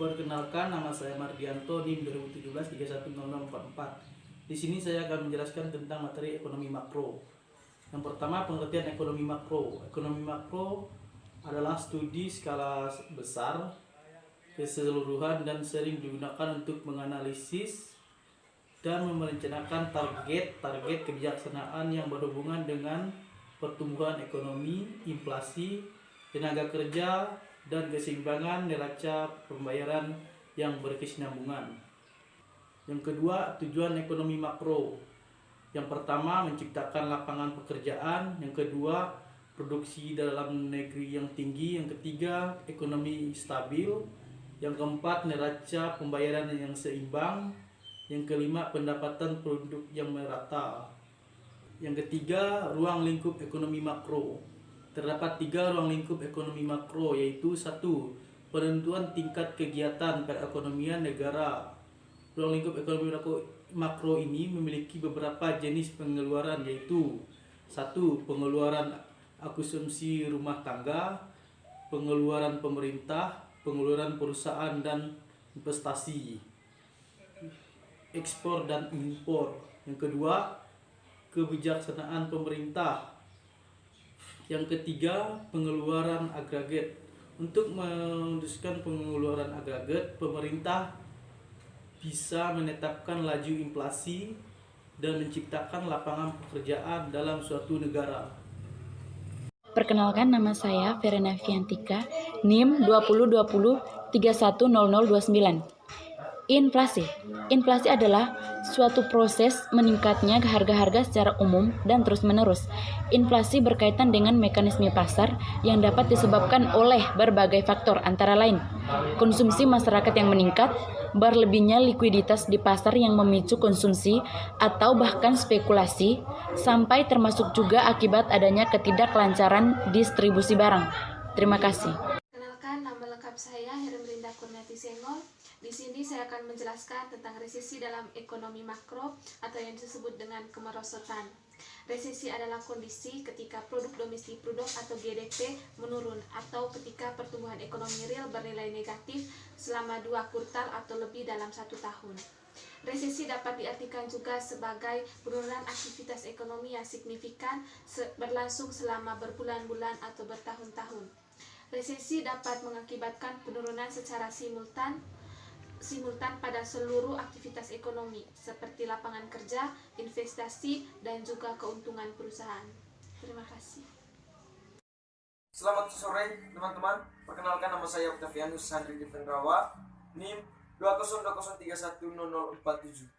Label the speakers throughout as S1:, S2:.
S1: Perkenalkan, nama saya Mardianto, NIM 2017-310044. Di sini saya akan menjelaskan tentang materi ekonomi makro. Yang pertama, pengertian ekonomi makro. Ekonomi makro adalah studi skala besar, keseluruhan, dan sering digunakan untuk menganalisis dan merencanakan target kebijaksanaan yang berhubungan dengan pertumbuhan ekonomi, inflasi, tenaga kerja, dan keseimbangan neraca pembayaran yang berkesinambungan. Yang kedua, tujuan ekonomi makro. Yang pertama, menciptakan lapangan pekerjaan. Yang kedua, produksi dalam negeri yang tinggi. Yang ketiga, ekonomi stabil. Yang keempat, neraca pembayaran yang seimbang. Yang kelima, pendapatan produk yang merata. Yang ketiga, ruang lingkup ekonomi makro. Terdapat 3 ruang lingkup ekonomi makro, yaitu 1. Penentuan tingkat kegiatan perekonomian negara. Ruang lingkup ekonomi makro ini memiliki beberapa jenis pengeluaran, yaitu 1. Pengeluaran konsumsi rumah tangga, pengeluaran pemerintah, pengeluaran perusahaan dan investasi, ekspor dan impor. Yang kedua, kebijaksanaan pemerintah. Yang ketiga, pengeluaran agregat. Untuk memutuskan pengeluaran agregat, pemerintah bisa menetapkan laju inflasi dan menciptakan lapangan pekerjaan dalam suatu negara.
S2: Perkenalkan, nama saya Verena Fiantika, NIM 2020-310029. Inflasi adalah suatu proses meningkatnya harga-harga secara umum dan terus-menerus. Inflasi berkaitan dengan mekanisme pasar yang dapat disebabkan oleh berbagai faktor, antara lain konsumsi masyarakat yang meningkat, berlebihnya likuiditas di pasar yang memicu konsumsi atau bahkan spekulasi, sampai termasuk juga akibat adanya ketidaklancaran distribusi barang. Terima kasih.
S3: Kenalkan, nama lengkap saya Hermrinda Kurniati Sengol. Di sini saya akan menjelaskan tentang resesi dalam ekonomi makro atau yang disebut dengan kemerosotan. Resesi adalah kondisi ketika produk domestik produk atau GDP menurun atau ketika pertumbuhan ekonomi real bernilai negatif selama 2 kuartal atau lebih dalam 1 tahun. Resesi dapat diartikan juga sebagai penurunan aktivitas ekonomi yang signifikan berlangsung selama berbulan-bulan atau bertahun-tahun. Resesi dapat mengakibatkan penurunan secara simultan pada seluruh aktivitas ekonomi seperti lapangan kerja, investasi, dan juga keuntungan perusahaan. Terima kasih.
S4: Selamat sore teman-teman, perkenalkan nama saya Octavianus Sandri Divendrawa, NIM 2020310047.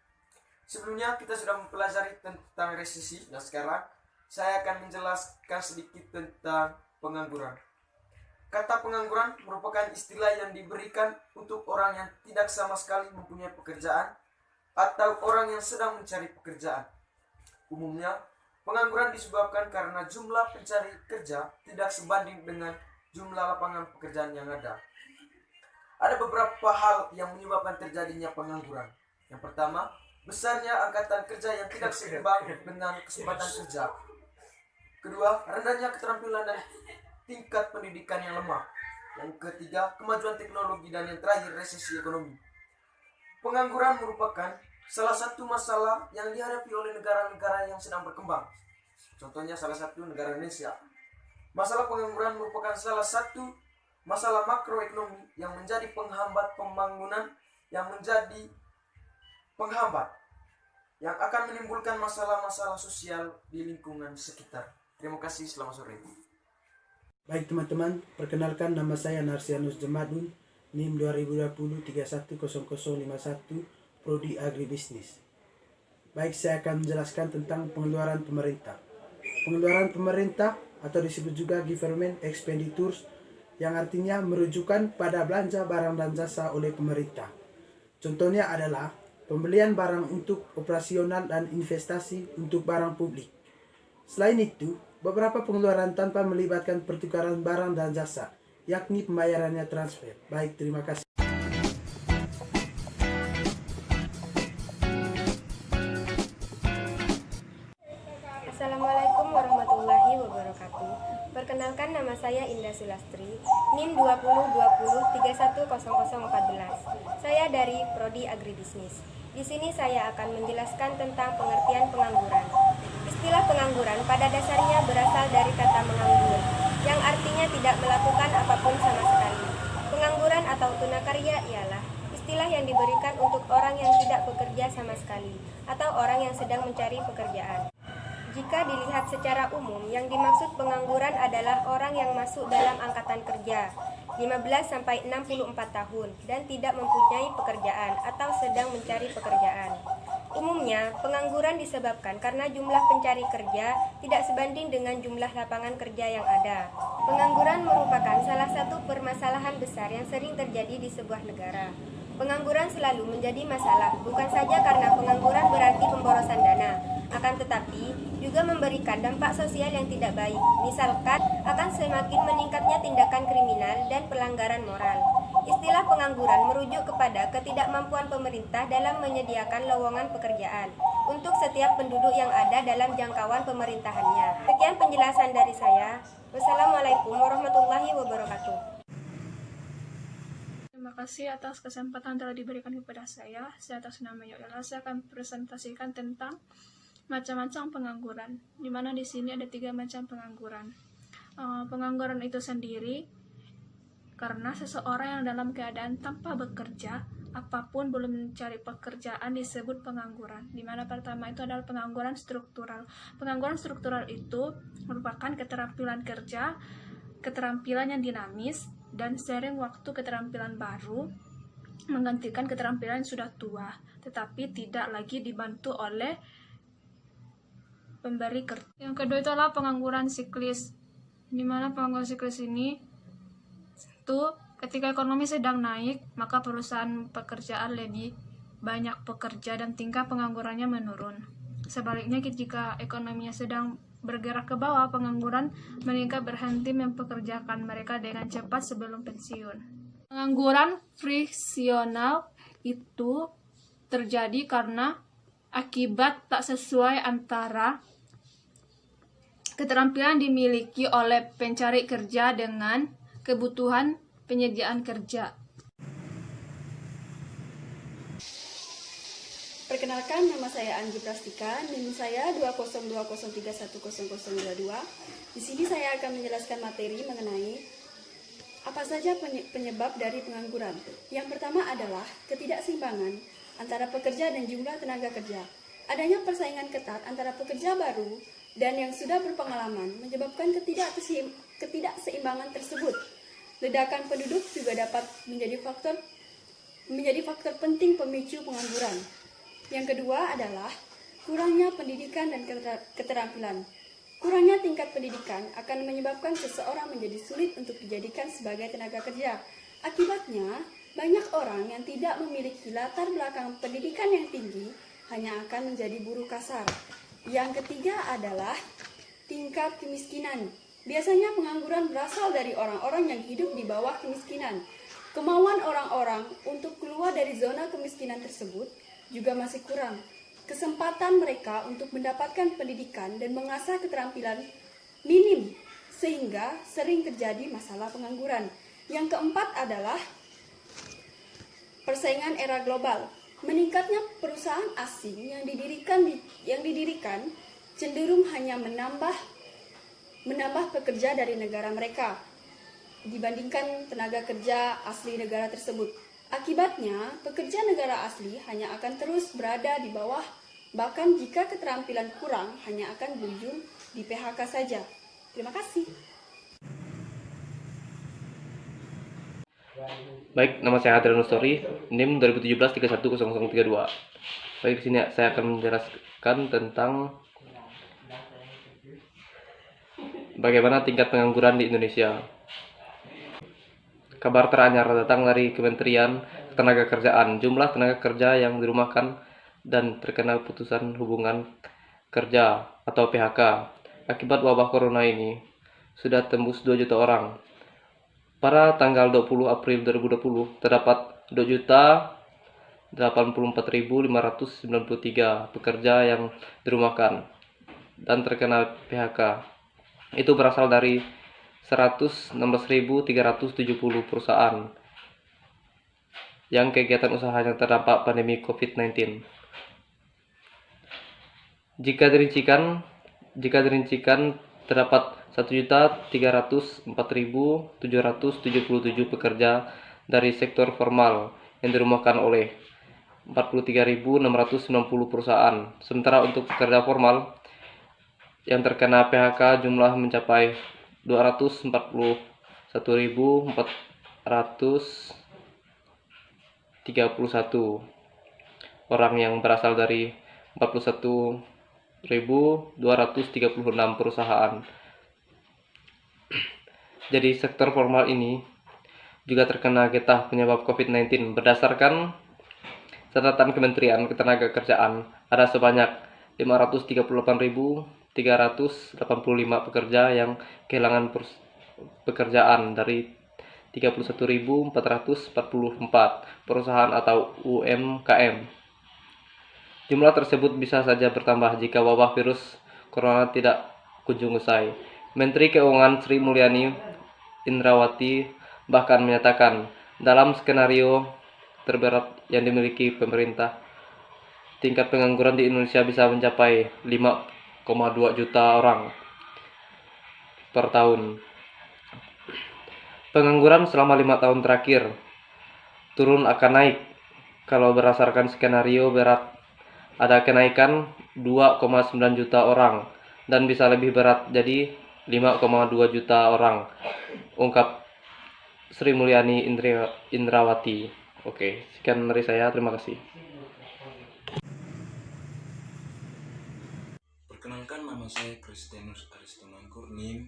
S4: Sebelumnya kita sudah mempelajari tentang resesi, dan sekarang saya akan menjelaskan sedikit tentang pengangguran. Kata pengangguran merupakan istilah yang diberikan untuk orang yang tidak sama sekali mempunyai pekerjaan atau orang yang sedang mencari pekerjaan. Umumnya, pengangguran disebabkan karena jumlah pencari kerja tidak sebanding dengan jumlah lapangan pekerjaan yang ada. Ada beberapa hal yang menyebabkan terjadinya pengangguran. Yang pertama, besarnya angkatan kerja yang tidak seimbang dengan kesempatan kerja. Kedua, rendahnya keterampilan dan tingkat pendidikan yang lemah. Yang ketiga, kemajuan teknologi, dan yang terakhir, resesi ekonomi. Pengangguran merupakan salah satu masalah yang dihadapi oleh negara-negara yang sedang berkembang. Contohnya salah satu negara Indonesia. Masalah pengangguran merupakan salah satu masalah makroekonomi yang menjadi penghambat pembangunan, yang menjadi penghambat yang akan menimbulkan masalah-masalah sosial di lingkungan sekitar. Terima kasih, selamat sore.
S5: Baik teman-teman, perkenalkan nama saya Narsianus Jemadun, NIM 2020-310051, Prodi Agribisnis. Baik, saya akan menjelaskan tentang pengeluaran pemerintah. Pengeluaran pemerintah atau disebut juga government expenditures, yang artinya merujukan pada belanja barang dan jasa oleh pemerintah. Contohnya adalah pembelian barang untuk operasional dan investasi untuk barang publik. Selain itu, beberapa pengeluaran tanpa melibatkan pertukaran barang dan jasa, yakni pembayarannya transfer. Baik, terima kasih.
S6: Assalamualaikum warahmatullahi wabarakatuh. Perkenalkan, nama saya Indah Sulastri, NIM 2020-310014. Saya dari Prodi Agribisnis. Di sini saya akan menjelaskan tentang pengertian pengangguran. Istilah pengangguran pada dasarnya berasal dari kata menganggur, yang artinya tidak melakukan apapun sama sekali. Pengangguran atau tunakarya ialah istilah yang diberikan untuk orang yang tidak bekerja sama sekali, atau orang yang sedang mencari pekerjaan. Jika dilihat secara umum, yang dimaksud pengangguran adalah orang yang masuk dalam angkatan kerja 15-64 tahun dan tidak mempunyai pekerjaan atau sedang mencari pekerjaan. Umumnya, pengangguran disebabkan karena jumlah pencari kerja tidak sebanding dengan jumlah lapangan kerja yang ada. Pengangguran merupakan salah satu permasalahan besar yang sering terjadi di sebuah negara. Pengangguran selalu menjadi masalah, bukan saja karena pengangguran berarti pemborosan dana, akan tetapi juga memberikan dampak sosial yang tidak baik. Misalkan, akan semakin meningkatnya tindakan kriminal dan pelanggaran moral. Istilah pengangguran merujuk kepada ketidakmampuan pemerintah dalam menyediakan lowongan pekerjaan untuk setiap penduduk yang ada dalam jangkauan pemerintahannya. Sekian penjelasan dari saya. Wassalamualaikum warahmatullahi wabarakatuh.
S7: Terima kasih atas kesempatan telah diberikan kepada saya. Saya atas nama Yola, saya akan presentasikan tentang macam-macam pengangguran, di mana di sini ada 3 macam pengangguran. Pengangguran itu sendiri karena seseorang yang dalam keadaan tanpa bekerja, apapun belum mencari pekerjaan disebut pengangguran. Di mana pertama itu adalah pengangguran struktural. Pengangguran struktural itu merupakan keterampilan kerja, keterampilan yang dinamis, dan sering waktu keterampilan baru menggantikan keterampilan yang sudah tua, tetapi tidak lagi dibantu oleh pemberi kerja. Yang kedua itu adalah pengangguran siklis, di mana pengangguran siklis ini itu ketika ekonomi sedang naik, maka perusahaan pekerjaan lebih banyak pekerja dan tingkat penganggurannya menurun. Sebaliknya, jika ekonominya sedang bergerak ke bawah, pengangguran meningkat berhenti mempekerjakan mereka dengan cepat sebelum pensiun. Pengangguran friksional itu terjadi karena akibat tak sesuai antara keterampilan dimiliki oleh pencari kerja dengan kebutuhan penyediaan kerja.
S8: Perkenalkan, nama saya Anggi Prastika, NIM saya 20203100022. Di sini saya akan menjelaskan materi mengenai apa saja penyebab dari pengangguran. Yang pertama adalah ketidakseimbangan antara pekerja dan jumlah tenaga kerja. Adanya persaingan ketat antara pekerja baru dan yang sudah berpengalaman menyebabkan ketidakseimbangan tersebut. Ledakan penduduk juga dapat menjadi faktor penting pemicu pengangguran. Yang kedua adalah kurangnya pendidikan dan keterampilan. Kurangnya tingkat pendidikan akan menyebabkan seseorang menjadi sulit untuk dijadikan sebagai tenaga kerja. Akibatnya, banyak orang yang tidak memiliki latar belakang pendidikan yang tinggi hanya akan menjadi buruh kasar. Yang ketiga adalah tingkat kemiskinan. Biasanya pengangguran berasal dari orang-orang yang hidup di bawah kemiskinan. Kemauan orang-orang untuk keluar dari zona kemiskinan tersebut juga masih kurang. Kesempatan mereka untuk mendapatkan pendidikan dan mengasah keterampilan minim, sehingga sering terjadi masalah pengangguran. Yang keempat adalah persaingan era global. Meningkatnya perusahaan asing yang didirikan cenderung hanya menambah pekerja dari negara mereka dibandingkan tenaga kerja asli negara tersebut. Akibatnya, pekerja negara asli hanya akan terus berada di bawah, bahkan jika keterampilan kurang hanya akan berujung di PHK saja. Terima kasih.
S9: Baik, nama saya Adrian Nustori, NIM 2017-310032. Baik, di sini saya akan menjelaskan tentang bagaimana tingkat pengangguran di Indonesia. Kabar teranyar datang dari Kementerian Ketenagakerjaan. Jumlah tenaga kerja yang dirumahkan dan terkena putusan hubungan kerja atau PHK akibat wabah corona ini sudah tembus 2 juta orang. Pada tanggal 20 April 2020 terdapat 2.084.593 pekerja yang dirumahkan dan terkena PHK. Itu berasal dari 116.370 perusahaan yang kegiatan usahanya terdampak pandemi COVID-19. Jika dirincikan terdapat 1.304.777 pekerja dari sektor formal yang dirumahkan oleh 43.690 perusahaan. Sementara untuk pekerja formal yang terkena PHK jumlah mencapai 241.431 orang yang berasal dari 41.236 perusahaan. Jadi sektor formal ini juga terkena getah penyebab COVID-19. Berdasarkan catatan Kementerian Ketenagakerjaan, ada sebanyak 538.385 pekerja yang kehilangan pekerjaan dari 31.444 perusahaan atau UMKM. Jumlah tersebut bisa saja bertambah jika wabah virus corona tidak kunjung usai. Menteri Keuangan Sri Mulyani Indrawati bahkan menyatakan, dalam skenario terberat yang dimiliki pemerintah, tingkat pengangguran di Indonesia bisa mencapai 5,2 juta orang per tahun. Pengangguran selama 5 tahun terakhir turun akan naik. Kalau berdasarkan skenario berat, ada kenaikan 2,9 juta orang dan bisa lebih berat jadi 5,2 juta orang, ungkap Sri Mulyani Indrawati. Oke, sekian dari saya. Terima kasih.
S10: Perkenalkan, nama saya Kristianus Aristonangkur, NIM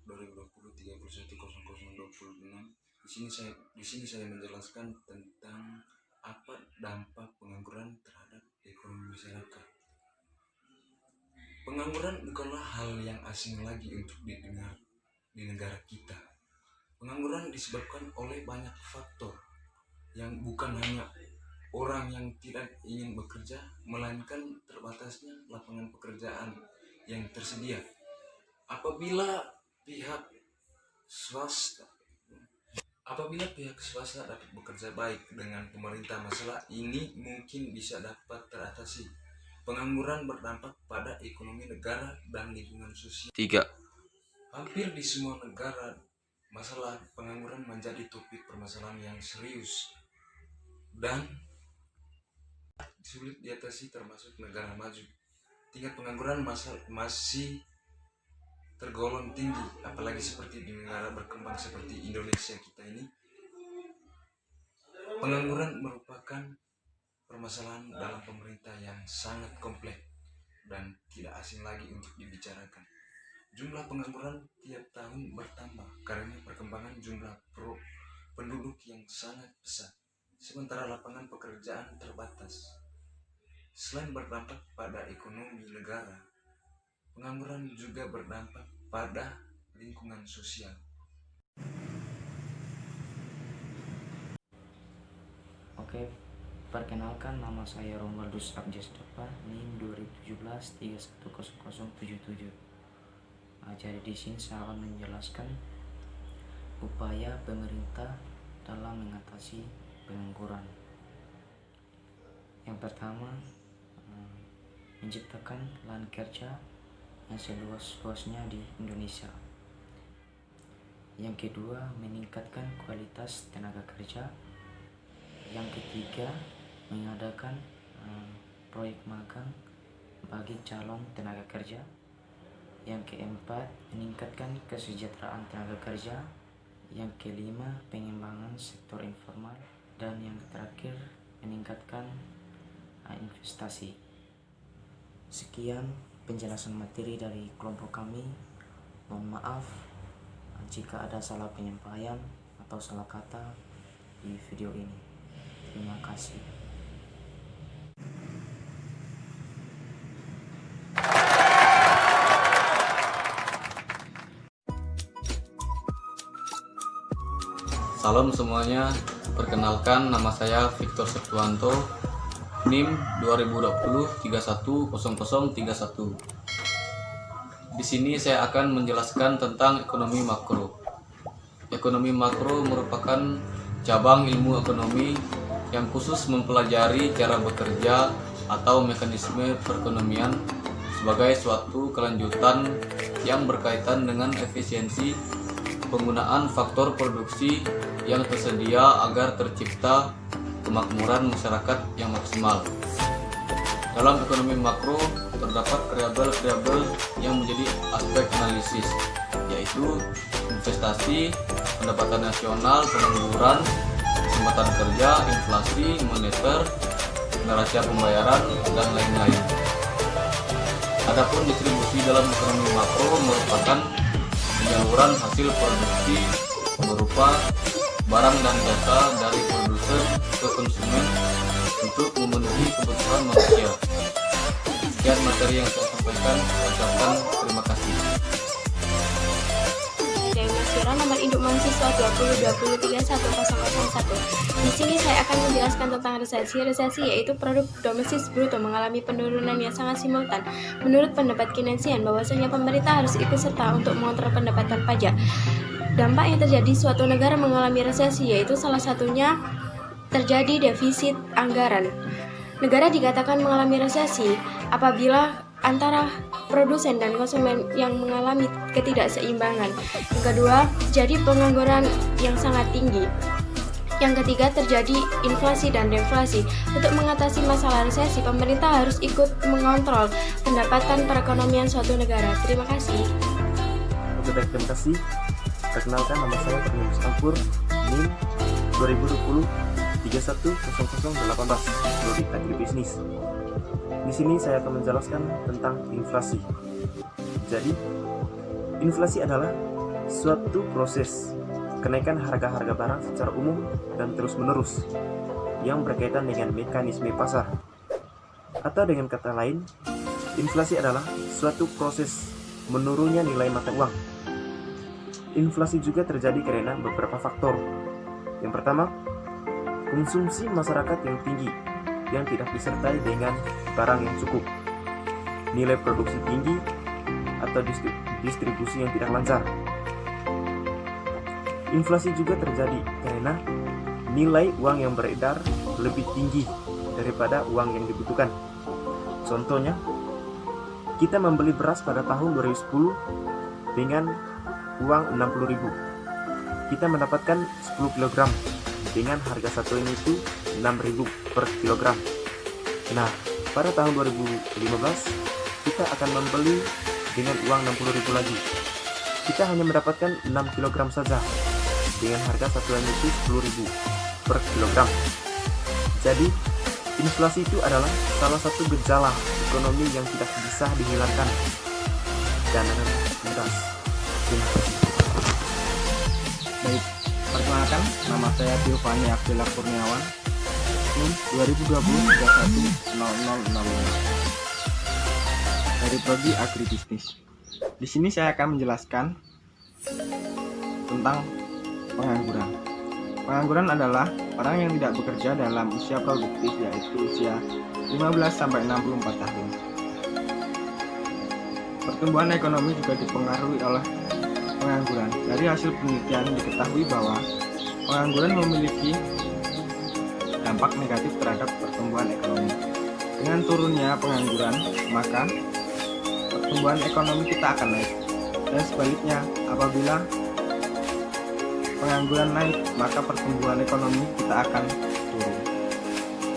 S10: 2020310026. Di sini saya menjelaskan tentang apa dampak pengangguran terhadap ekonomi masyarakat. Pengangguran bukanlah hal yang asing lagi untuk didengar di negara kita. Pengangguran disebabkan oleh banyak faktor yang bukan hanya orang yang tidak ingin bekerja, melainkan terbatasnya lapangan pekerjaan yang tersedia. Apabila pihak swasta dapat bekerja baik dengan pemerintah, masalah ini mungkin bisa dapat teratasi. Pengangguran berdampak pada ekonomi negara dan lingkungan sosial.
S9: 3.
S10: Hampir di semua negara, masalah pengangguran menjadi topik permasalahan yang serius dan sulit diatasi, termasuk negara maju. Tingkat pengangguran masih tergolong tinggi, apalagi seperti di negara berkembang seperti Indonesia kita ini. Pengangguran merupakan permasalahan dalam pemerintah yang sangat kompleks dan tidak asing lagi untuk dibicarakan. Jumlah pengangguran tiap tahun bertambah karena perkembangan jumlah penduduk yang sangat besar, sementara lapangan pekerjaan terbatas. Selain berdampak pada ekonomi negara, pengangguran juga berdampak pada lingkungan sosial.
S11: Oke, perkenalkan, nama saya Romaldus Abdiastopa, NIM 2017310077. Jadi di sini saya akan menjelaskan upaya pemerintah dalam mengatasi pengangguran. Yang pertama, menciptakan lapangan kerja yang seluas-luasnya di Indonesia. Yang kedua, meningkatkan kualitas tenaga kerja. Yang ketiga, mengadakan proyek magang bagi calon tenaga kerja. Yang keempat, meningkatkan kesejahteraan tenaga kerja. Yang kelima, pengembangan sektor informal. Dan yang terakhir, meningkatkan investasi. Sekian penjelasan materi dari kelompok kami. Mohon maaf jika ada salah penyampaian atau salah kata di video ini. Terima kasih.
S12: Salam semuanya, perkenalkan, nama saya Victor Septuanto, NIM 2020310031. Di sini saya akan menjelaskan tentang ekonomi makro. Ekonomi makro merupakan cabang ilmu ekonomi yang khusus mempelajari cara bekerja atau mekanisme perekonomian sebagai suatu kelanjutan yang berkaitan dengan efisiensi penggunaan faktor produksi yang tersedia agar tercipta kemakmuran masyarakat yang maksimal. Dalam ekonomi makro terdapat variabel-variabel yang menjadi aspek analisis, yaitu investasi, pendapatan nasional, pengangguran, kesempatan kerja, inflasi, moneter, neraca pembayaran, dan lain-lain. Adapun distribusi dalam ekonomi makro merupakan penyaluran hasil produksi berupa barang dan jasa dari produsen ke konsumen untuk memenuhi kebutuhan manusia. Sekian materi yang saya sampaikan. Saya ucapkan terima kasih.
S13: Dari Nasional nomor induk mahasiswa 20203101. Di sini saya akan menjelaskan tentang resesi. Resesi yaitu produk domestik bruto mengalami penurunan yang sangat simultan. Menurut pendapat Keynesian, bahwasanya pemerintah harus ikut serta untuk mengontrol pendapatan pajak. Dampak yang terjadi suatu negara mengalami resesi yaitu salah satunya terjadi defisit anggaran. Negara dikatakan mengalami resesi apabila antara produsen dan konsumen yang mengalami ketidakseimbangan. Yang kedua, terjadi pengangguran yang sangat tinggi. Yang ketiga, terjadi inflasi dan deflasi. Untuk mengatasi masalah resesi, pemerintah harus ikut mengontrol pendapatan perekonomian suatu negara. Terima kasih.
S14: Oke, baik, terima kasih. Perkenalkan, nama saya Terminus Ampur, NIM 2020-310018, Prodi Agribisnis. Di sini saya akan menjelaskan tentang inflasi. Jadi, inflasi adalah suatu proses kenaikan harga-harga barang secara umum dan terus-menerus yang berkaitan dengan mekanisme pasar. Atau dengan kata lain, inflasi adalah suatu proses menurunnya nilai mata uang. Inflasi juga terjadi karena beberapa faktor. Yang pertama, konsumsi masyarakat yang tinggi yang tidak disertai dengan barang yang cukup, nilai produksi tinggi, atau distribusi yang tidak lancar. Inflasi juga terjadi karena nilai uang yang beredar lebih tinggi daripada uang yang dibutuhkan. Contohnya, kita membeli beras pada tahun 2010 dengan uang 60.000. Kita mendapatkan 10 kg dengan harga satuan itu 6.000 per kilogram. Nah, pada tahun 2015 kita akan membeli dengan uang 60.000 lagi. Kita hanya mendapatkan 6 kg saja dengan harga satuan itu 10.000 per kilogram. Jadi, inflasi itu adalah salah satu gejala ekonomi yang tidak bisa dihilangkan dengan mudah. Terima kasih.
S15: Baik, perkenalkan, nama saya Giovanni Abdullah Kurniawan, NIM 2020-310005 dari Prodi Agribisnis. Di sini saya akan menjelaskan tentang pengangguran. Pengangguran adalah orang yang tidak bekerja dalam usia produktif, yaitu usia 15-64 tahun. Pertumbuhan ekonomi juga dipengaruhi oleh pengangguran. Dari hasil penelitian diketahui bahwa pengangguran memiliki dampak negatif terhadap pertumbuhan ekonomi. Dengan turunnya pengangguran, maka pertumbuhan ekonomi kita akan naik. Dan sebaliknya, apabila pengangguran naik, maka pertumbuhan ekonomi kita akan turun.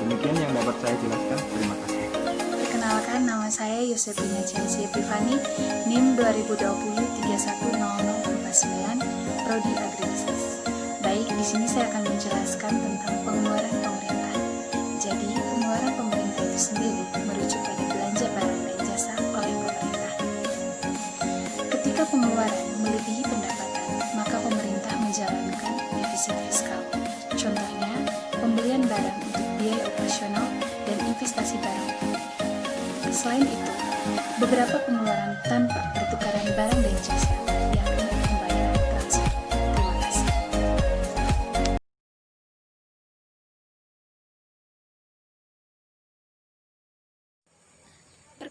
S15: Demikian yang dapat saya jelaskan. Terima kasih.
S16: Perkenalkan, nama saya Yosefina Chelsea Epifani, NIM 2020-310049, Prodi Agribisnis. Baik, di sini saya akan menjelaskan tentang pengeluaran pemerintah. Jadi, pengeluaran pemerintah itu sendiri merujuk pada belanja barang dan jasa oleh pemerintah. Ketika pengeluaran melebihi pendapatan, maka pemerintah menjalankan defisit fiskal. Contohnya, pembelian barang untuk biaya operasional dan investasi barang. Selain itu, beberapa pengeluaran tanpa pertukaran barang dan jasa, yakni pembayaran transfer. Terima kasih.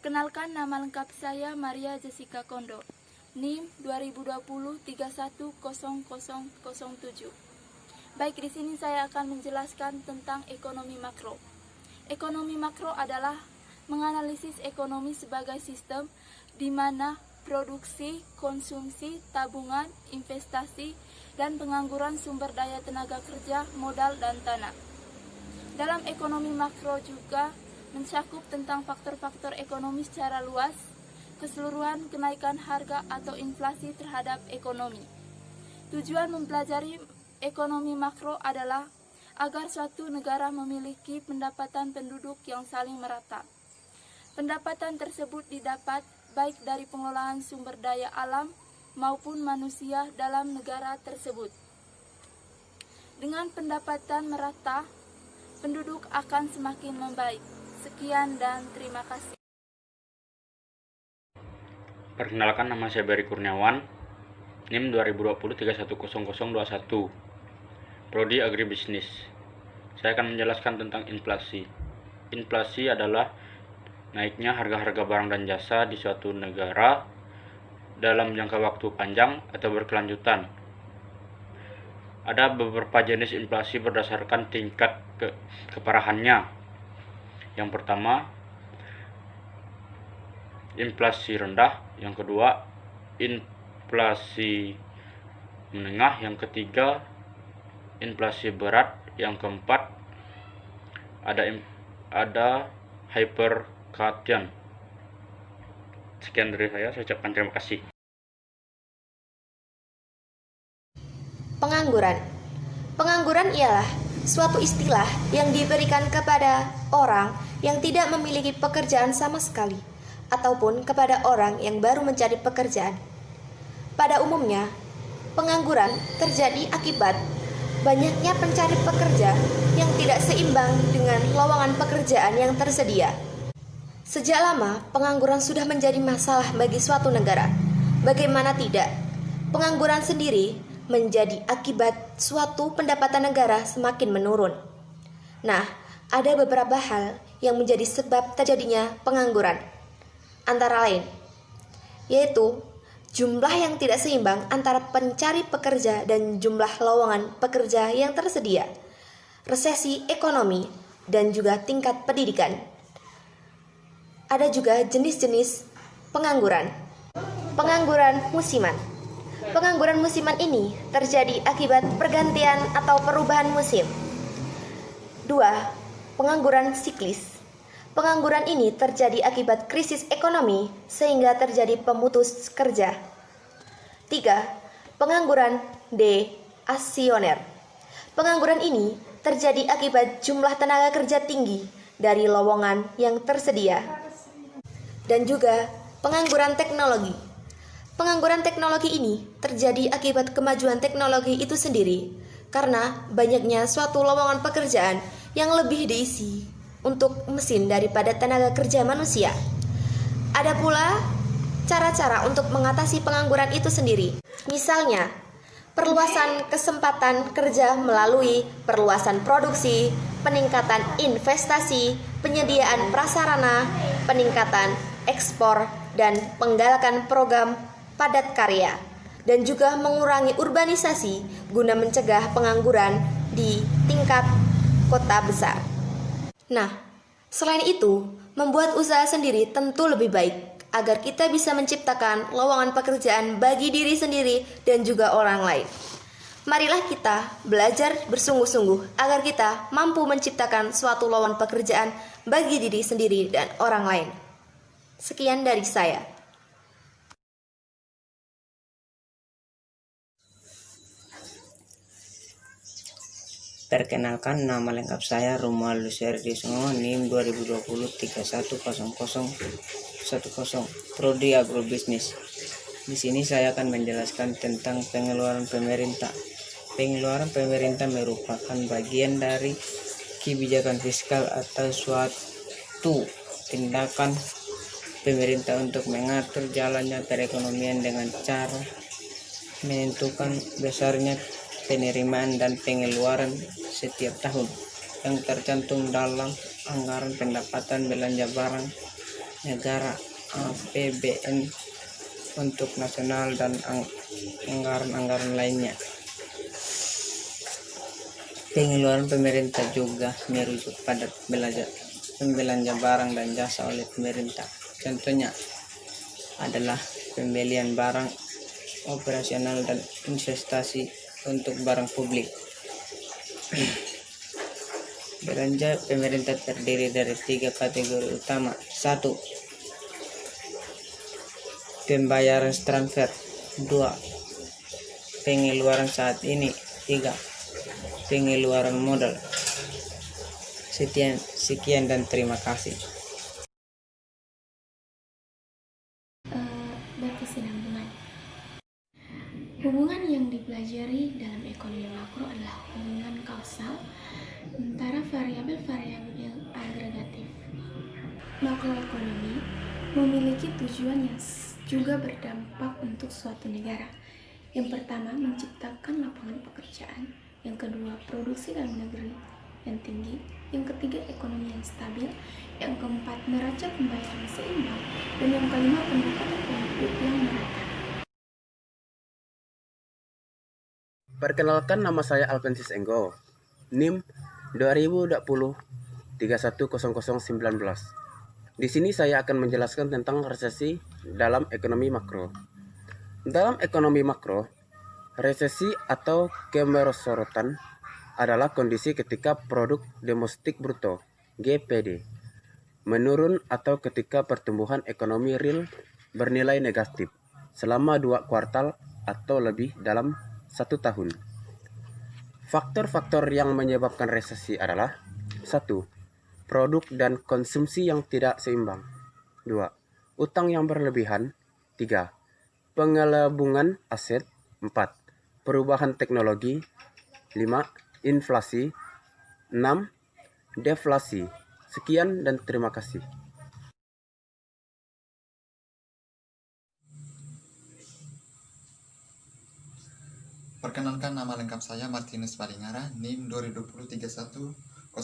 S17: Perkenalkan, nama lengkap saya Maria Jessica Kondo, NIM 2020-310007. Baik, di sini saya akan menjelaskan tentang ekonomi makro. Ekonomi makro adalah menganalisis ekonomi sebagai sistem di mana produksi, konsumsi, tabungan, investasi, dan pengangguran sumber daya tenaga kerja, modal, dan tanah. Dalam ekonomi makro juga mencakup tentang faktor-faktor ekonomi secara luas, keseluruhan kenaikan harga atau inflasi terhadap ekonomi. Tujuan mempelajari ekonomi makro adalah agar suatu negara memiliki pendapatan penduduk yang saling merata. Pendapatan tersebut didapat baik dari pengelolaan sumber daya alam maupun manusia dalam negara tersebut. Dengan pendapatan merata, penduduk akan semakin membaik. Sekian dan terima kasih.
S18: Perkenalkan, nama saya Beri Kurniawan, NIM 2020-310021, Prodi Agribisnis. Saya akan menjelaskan tentang inflasi. Inflasi adalah naiknya harga-harga barang dan jasa di suatu negara dalam jangka waktu panjang atau berkelanjutan. Ada beberapa jenis inflasi berdasarkan tingkat keparahannya. Yang pertama, inflasi rendah. Yang kedua, inflasi menengah. Yang ketiga, inflasi berat. Yang keempat, ada hyperinflation. Sekian dari saya ucapkan terima kasih.
S19: Pengangguran. Pengangguran ialah suatu istilah yang diberikan kepada orang yang tidak memiliki pekerjaan sama sekali, ataupun kepada orang yang baru mencari pekerjaan. Pada umumnya, pengangguran terjadi akibat banyaknya pencari pekerja yang tidak seimbang dengan lowongan pekerjaan yang tersedia. Sejak lama, pengangguran sudah menjadi masalah bagi suatu negara. Bagaimana tidak, pengangguran sendiri menjadi akibat suatu pendapatan negara semakin menurun. Nah, ada beberapa hal yang menjadi sebab terjadinya pengangguran. Antara lain, yaitu jumlah yang tidak seimbang antara pencari pekerja dan jumlah lowongan pekerja yang tersedia, resesi ekonomi, dan juga tingkat pendidikan. Ada juga jenis-jenis pengangguran. Pengangguran musiman. Pengangguran musiman ini terjadi akibat pergantian atau perubahan musim. 2. Pengangguran siklis. Pengangguran ini terjadi akibat krisis ekonomi sehingga terjadi pemutus kerja. 3. Pengangguran deasioner. Pengangguran ini terjadi akibat jumlah tenaga kerja tinggi dari lowongan yang tersedia. Dan juga pengangguran teknologi. Pengangguran teknologi ini terjadi akibat kemajuan teknologi itu sendiri karena banyaknya suatu lowongan pekerjaan yang lebih diisi untuk mesin daripada tenaga kerja manusia. Ada pula cara-cara untuk mengatasi pengangguran itu sendiri. Misalnya, perluasan kesempatan kerja melalui perluasan produksi, peningkatan investasi, penyediaan prasarana, peningkatan ekspor, dan penggalakan program padat karya, dan juga mengurangi urbanisasi guna mencegah pengangguran di tingkat kota besar. Nah, selain itu, membuat usaha sendiri tentu lebih baik agar kita bisa menciptakan lowongan pekerjaan bagi diri sendiri dan juga orang lain. Marilah kita belajar bersungguh-sungguh agar kita mampu menciptakan suatu lowongan pekerjaan bagi diri sendiri dan orang lain. Sekian dari saya.
S11: Perkenalkan, nama lengkap saya Romuald Lucerdi Songo, NIM 2020-310010, Prodi Agribisnis. Di sini saya akan menjelaskan tentang pengeluaran pemerintah. Pengeluaran pemerintah merupakan bagian dari kebijakan fiskal atau suatu tindakan pemerintah untuk mengatur jalannya perekonomian dengan cara menentukan besarnya penerimaan dan pengeluaran setiap tahun yang tercantum dalam anggaran pendapatan belanja barang negara, APBN untuk nasional dan anggaran-anggaran lainnya. Pengeluaran pemerintah juga merujuk pada belanja barang dan jasa oleh pemerintah. Contohnya adalah pembelian barang operasional dan investasi untuk barang publik. Belanja pemerintah terdiri dari 3 kategori utama. 1. Pembayaran transfer. 2. Pengeluaran saat ini. 3. Pengeluaran modal. Sekian dan terima kasih.
S16: Berkesinambungan. Hubungan yang dipelajari dalam ekonomi makro adalah hubungan kausal antara variabel-variabel agregatif. Makroekonomi memiliki tujuan yang juga berdampak untuk suatu negara. Yang pertama, menciptakan lapangan pekerjaan. Yang kedua, produksi dalam negeri yang tinggi. Yang ketiga, ekonomi yang stabil. Yang keempat, neraca pembayaran yang seimbang. Dan yang kelima, pendapatan penduduk yang merata.
S20: Perkenalkan, nama saya Alpensis Enggo, NIM 2020-310019. Di sini saya akan menjelaskan tentang resesi dalam ekonomi makro. Dalam ekonomi makro, resesi atau kemerosorotan adalah kondisi ketika produk domestik bruto (GPD) menurun atau ketika pertumbuhan ekonomi real bernilai negatif selama 2 kuartal atau lebih dalam 1 tahun. Faktor-faktor yang menyebabkan resesi adalah 1. Produk dan konsumsi yang tidak seimbang. 2. Utang yang berlebihan. 3. Pengelabungan aset. 4. Perubahan teknologi. 5. Inflasi. 6. Deflasi. Sekian dan terima kasih.
S21: Perkenalkan, nama lengkap saya Martinus Balingara, NIM 2020-310067.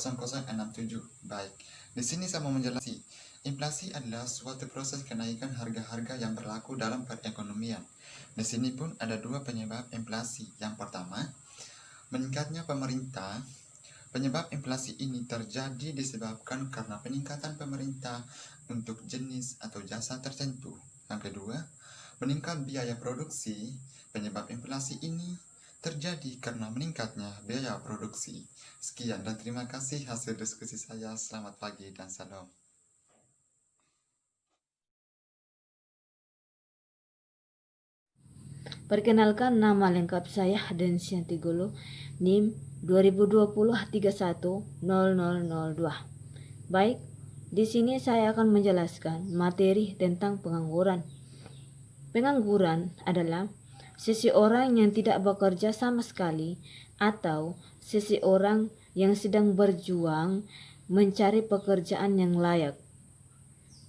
S21: Baik, di sini saya mau menjelaskan. Inflasi adalah suatu proses kenaikan harga-harga yang berlaku dalam perekonomian. Di sini pun ada 2 penyebab inflasi. Yang pertama, meningkatnya pemerintah. Penyebab inflasi ini terjadi disebabkan karena peningkatan pemerintah untuk jenis atau jasa tertentu. Yang kedua, meningkat biaya produksi. Penyebab inflasi ini terjadi karena meningkatnya biaya produksi. Sekian dan terima kasih hasil diskusi saya. Selamat pagi dan salam.
S22: Perkenalkan, nama lengkap saya Densianti Golo, NIM 2020-310002. Baik, di sini saya akan menjelaskan materi tentang pengangguran. Pengangguran adalah seseorang yang tidak bekerja sama sekali atau seseorang yang sedang berjuang mencari pekerjaan yang layak.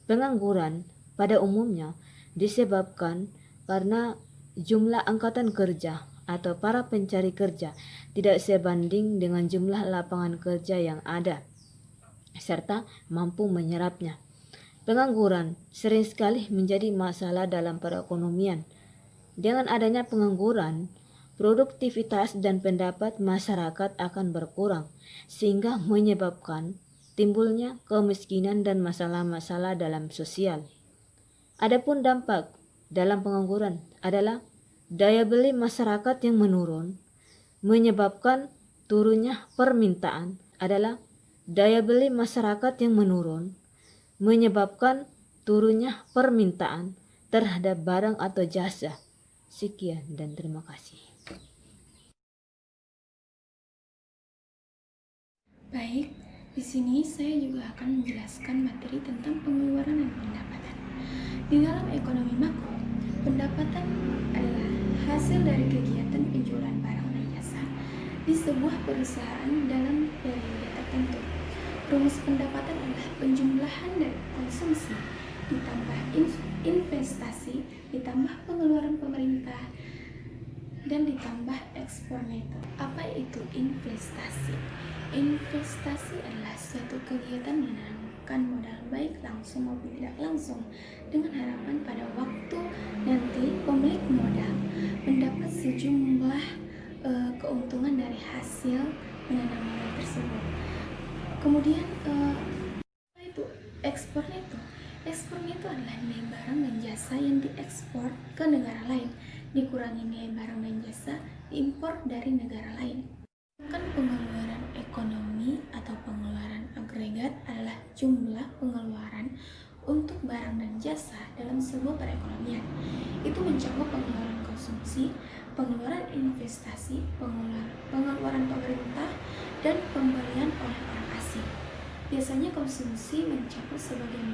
S22: Pengangguran pada umumnya disebabkan karena jumlah angkatan kerja atau para pencari kerja tidak sebanding dengan jumlah lapangan kerja yang ada, serta mampu menyerapnya. Pengangguran sering sekali menjadi masalah dalam perekonomian. Dengan adanya pengangguran, produktivitas dan pendapat masyarakat akan berkurang, sehingga menyebabkan timbulnya kemiskinan dan masalah-masalah dalam sosial. Adapun dampak dalam pengangguran adalah daya beli masyarakat yang menurun, menyebabkan turunnya permintaan adalah daya beli masyarakat yang menurun, menyebabkan turunnya permintaan terhadap barang atau jasa. Sekian dan terima kasih.
S16: Baik, di sini saya juga akan menjelaskan materi tentang pengeluaran dan pendapatan. Di dalam ekonomi makro, pendapatan adalah hasil dari kegiatan penjualan barang dan jasa di sebuah perusahaan dalam periode tertentu. Rumus pendapatan adalah penjumlahan dari konsumsi ditambah investasi ditambah pengeluaran pemerintah dan ditambah ekspor neto. Apa itu investasi?
S1: Investasi adalah suatu kegiatan menanamkan modal baik langsung maupun tidak langsung dengan harapan pada waktu nanti pemilik modal mendapat sejumlah keuntungan dari hasil menanam modal tersebut. Kemudian ekspornya itu adalah nilai barang dan jasa yang diekspor ke negara lain, dikurangi nilai barang dan jasa diimpor dari negara lain. Pengeluaran ekonomi atau pengeluaran agregat adalah jumlah pengeluaran untuk barang dan jasa dalam sebuah perekonomian. Itu mencakup pengeluaran konsumsi, pengeluaran investasi, pengeluaran pemerintah, dan pembelian oleh orang asing. Biasanya konsumsi mencakup sebagian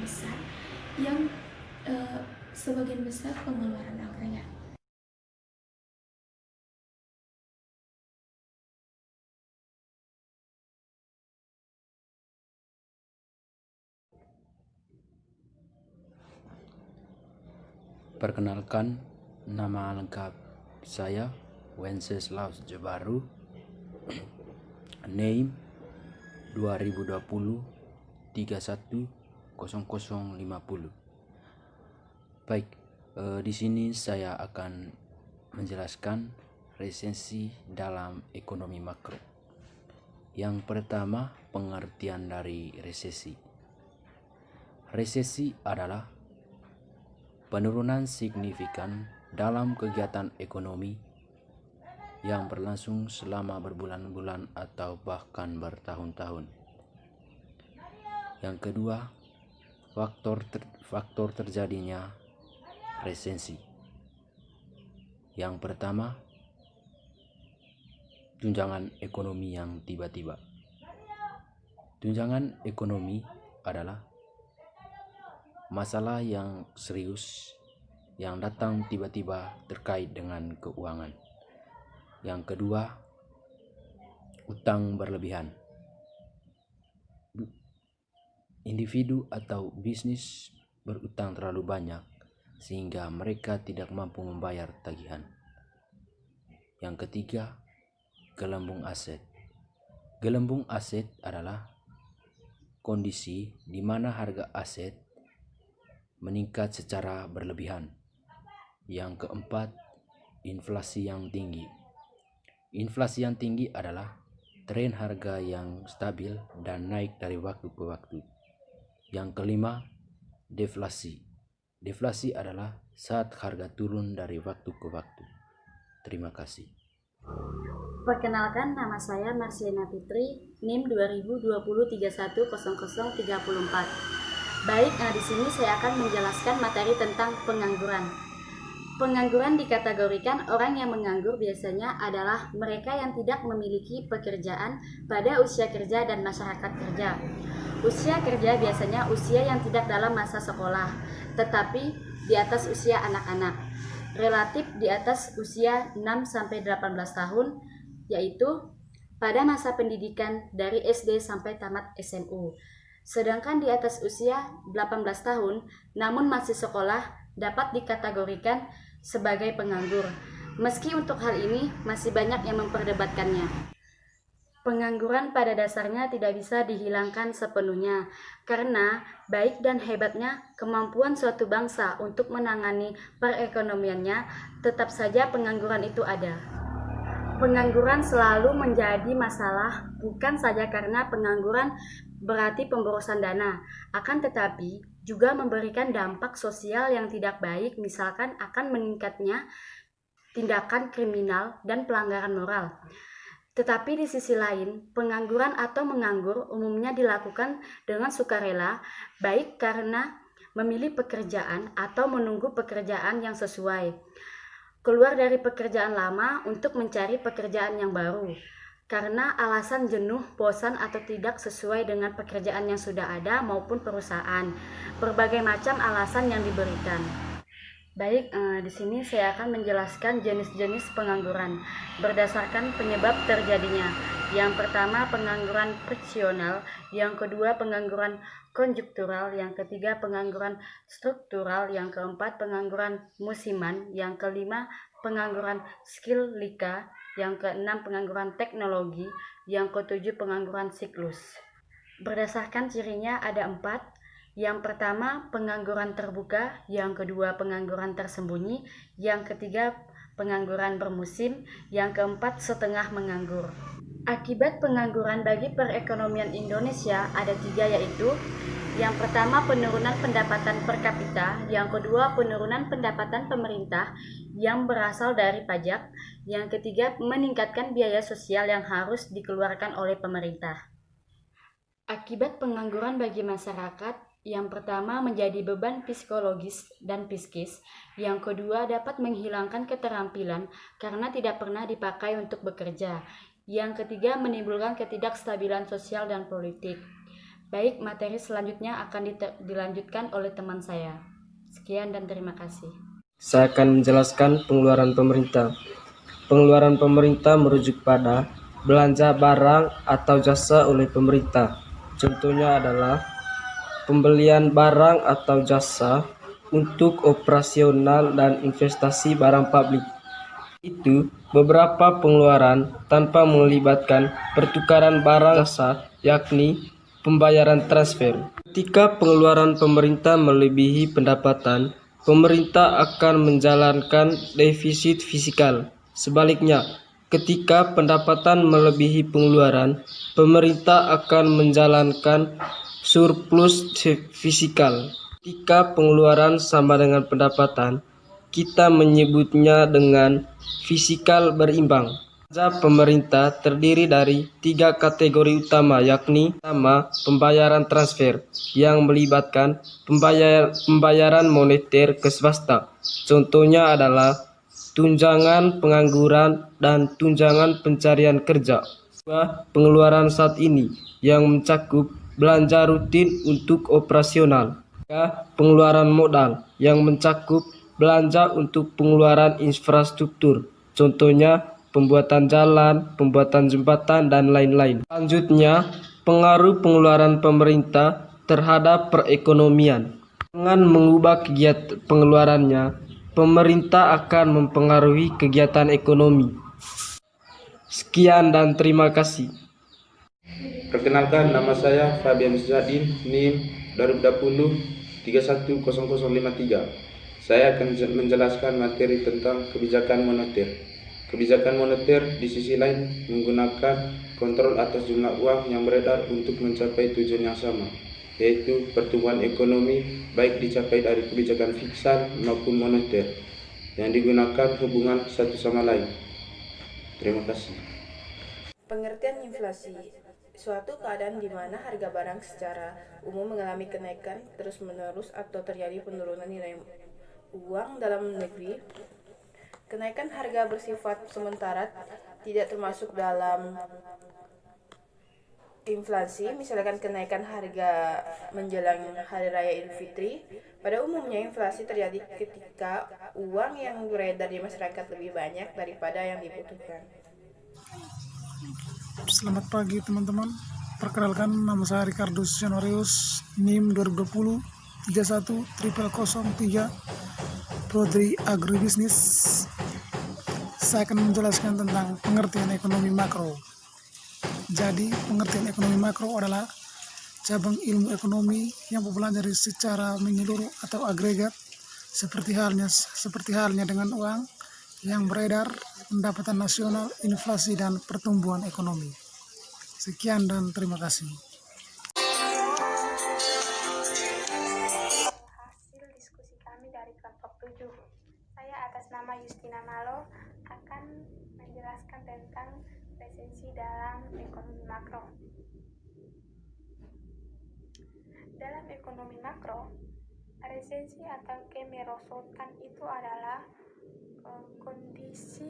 S1: besar pengeluaran agregat.
S2: Perkenalkan, nama lengkap saya Wenceslaus Jebaru, name 2020 310050. Baik, di sini saya akan menjelaskan resesi dalam ekonomi makro. Yang pertama, pengertian dari resesi. Resesi adalah penurunan signifikan dalam kegiatan ekonomi yang berlangsung selama berbulan-bulan atau bahkan bertahun-tahun. Yang kedua, faktor terjadinya resesi. Yang pertama, tunjangan ekonomi yang tiba-tiba. Tunjangan ekonomi adalah masalah yang serius yang datang tiba-tiba terkait dengan keuangan. Yang kedua, utang berlebihan. Individu atau bisnis berutang terlalu banyak sehingga mereka tidak mampu membayar tagihan. Yang ketiga, gelembung aset. Gelembung aset adalah kondisi di mana harga aset meningkat secara berlebihan. Yang keempat, inflasi yang tinggi. Inflasi yang tinggi adalah tren harga yang stabil dan naik dari waktu ke waktu. Yang kelima, deflasi. Deflasi adalah saat harga turun dari waktu ke waktu. Terima kasih.
S23: Perkenalkan, nama saya Marcelina Fitri, NIM 2020310034. Baik, di sini saya akan menjelaskan materi tentang pengangguran. Pengangguran dikategorikan orang yang menganggur biasanya adalah mereka yang tidak memiliki pekerjaan pada usia kerja dan masyarakat kerja. Usia kerja biasanya usia yang tidak dalam masa sekolah, tetapi di atas usia anak-anak. Relatif di atas usia 6-18 tahun, yaitu pada masa pendidikan dari SD sampai tamat SMU. Sedangkan di atas usia 18 tahun namun masih sekolah dapat dikategorikan sebagai penganggur. Meski untuk hal ini masih banyak yang memperdebatkannya. Pengangguran pada dasarnya tidak bisa dihilangkan sepenuhnya karena baik dan hebatnya kemampuan suatu bangsa untuk menangani perekonomiannya, tetap saja pengangguran itu ada. Pengangguran selalu menjadi masalah bukan saja karena pengangguran berarti pemborosan dana, akan tetapi juga memberikan dampak sosial yang tidak baik, misalkan akan meningkatnya tindakan kriminal dan pelanggaran moral. Tetapi di sisi lain, pengangguran atau menganggur umumnya dilakukan dengan sukarela, baik karena memilih pekerjaan atau menunggu pekerjaan yang sesuai. Keluar dari pekerjaan lama untuk mencari pekerjaan yang baru. Karena alasan jenuh, bosan, atau tidak sesuai dengan pekerjaan yang sudah ada maupun perusahaan. Berbagai macam alasan yang diberikan. Baik, di sini saya akan menjelaskan jenis-jenis pengangguran berdasarkan penyebab terjadinya. Yang pertama, pengangguran friksional. Yang kedua, pengangguran konjuktural. Yang ketiga, pengangguran struktural. Yang keempat, pengangguran musiman. Yang kelima, pengangguran skill lika. Yang keenam, pengangguran teknologi. Yang ketujuh, pengangguran siklus. Berdasarkan cirinya ada 4. Yang pertama, pengangguran terbuka. Yang kedua, pengangguran tersembunyi. Yang ketiga, pengangguran bermusim. Yang keempat, setengah menganggur. Akibat pengangguran bagi perekonomian Indonesia ada 3, yaitu yang pertama, penurunan pendapatan per kapita. Yang kedua, penurunan pendapatan pemerintah yang berasal dari pajak. Yang ketiga, meningkatkan biaya sosial yang harus dikeluarkan oleh pemerintah. Akibat pengangguran bagi masyarakat, yang pertama menjadi beban psikologis dan psikis. Yang kedua, dapat menghilangkan keterampilan karena tidak pernah dipakai untuk bekerja. Yang ketiga, menimbulkan ketidakstabilan sosial dan politik. Baik, materi selanjutnya akan dilanjutkan oleh teman saya. Sekian dan terima kasih.
S3: Saya akan menjelaskan pengeluaran pemerintah. Pengeluaran pemerintah merujuk pada belanja barang atau jasa oleh pemerintah. Contohnya adalah pembelian barang atau jasa untuk operasional dan investasi barang publik. Itu beberapa pengeluaran tanpa melibatkan pertukaran barang jasa, yakni pembayaran transfer. Ketika pengeluaran pemerintah melebihi pendapatan, pemerintah akan menjalankan defisit fiskal. Sebaliknya, ketika pendapatan melebihi pengeluaran, pemerintah akan menjalankan surplus fiskal. Ketika pengeluaran sama dengan pendapatan, kita menyebutnya dengan fiskal berimbang. Belanja pemerintah terdiri dari 3 kategori utama, yakni pertama, pembayaran transfer yang melibatkan pembayaran moneter ke swasta. Contohnya adalah tunjangan pengangguran dan tunjangan pencarian kerja. Kedua, pengeluaran saat ini yang mencakup belanja rutin untuk operasional. Ketiga, pengeluaran modal yang mencakup belanja untuk pengeluaran infrastruktur. Contohnya pembuatan jalan, pembuatan jembatan, dan lain-lain. Selanjutnya, pengaruh pengeluaran pemerintah terhadap perekonomian. Dengan mengubah kegiatan pengeluarannya, pemerintah akan mempengaruhi kegiatan ekonomi. Sekian dan terima kasih.
S15: Perkenalkan, nama saya Fabian Zadin, NIM 2020 310053. Saya akan menjelaskan materi tentang kebijakan moneter. Kebijakan moneter di sisi lain menggunakan kontrol atas jumlah uang yang beredar untuk mencapai tujuan yang sama, yaitu pertumbuhan ekonomi, baik dicapai dari kebijakan fiskal maupun moneter yang digunakan hubungan satu sama lain. Terima kasih.
S4: Pengertian inflasi, suatu keadaan di mana harga barang secara umum mengalami kenaikan terus-menerus atau terjadi penurunan nilai uang dalam negeri. Kenaikan harga bersifat sementara, tidak termasuk dalam inflasi. Misalkan kenaikan harga menjelang Hari Raya Idul Fitri. Pada umumnya inflasi terjadi ketika uang yang beredar di masyarakat lebih banyak daripada yang dibutuhkan.
S5: Selamat pagi teman-teman. Perkenalkan, nama saya Ricardus Janorius, NIM 2020 310003, Prodi Agribisnis. Saya akan menjelaskan tentang pengertian ekonomi makro. Jadi, pengertian ekonomi makro adalah cabang ilmu ekonomi yang mempelajari secara menyeluruh atau agregat, seperti halnya dengan uang yang beredar, pendapatan nasional, inflasi, dan pertumbuhan ekonomi. Sekian dan terima kasih.
S24: Hasil diskusi kami dari kelompok 7. Saya atas nama Justina Malo akan menjelaskan tentang resensi dalam ekonomi makro. Dalam ekonomi makro, resensi atau kemerosotan itu adalah kondisi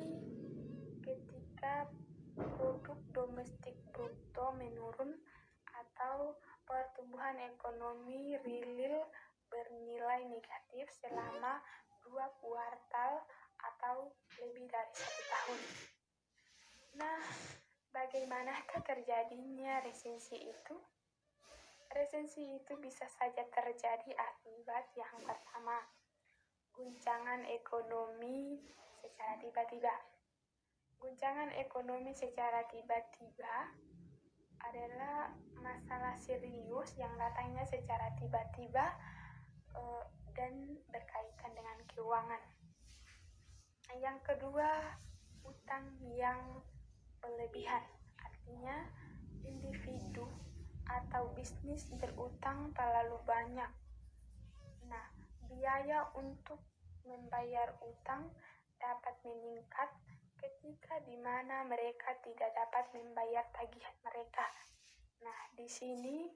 S24: ketika produk domestik bruto menurun atau pertumbuhan ekonomi real bernilai negatif selama 2 kuartal atau lebih dari 1 tahun. Nah, bagaimanakah terjadinya resensi itu? Resensi itu bisa saja terjadi akibat yang pertama, guncangan ekonomi secara tiba-tiba. Guncangan ekonomi secara tiba-tiba serius yang datangnya secara tiba-tiba dan berkaitan dengan keuangan. Yang kedua, utang yang berlebihan, artinya individu atau bisnis berutang terlalu banyak. Nah, biaya untuk membayar utang dapat meningkat ketika di mana mereka tidak dapat membayar tagihan mereka. Nah, di sini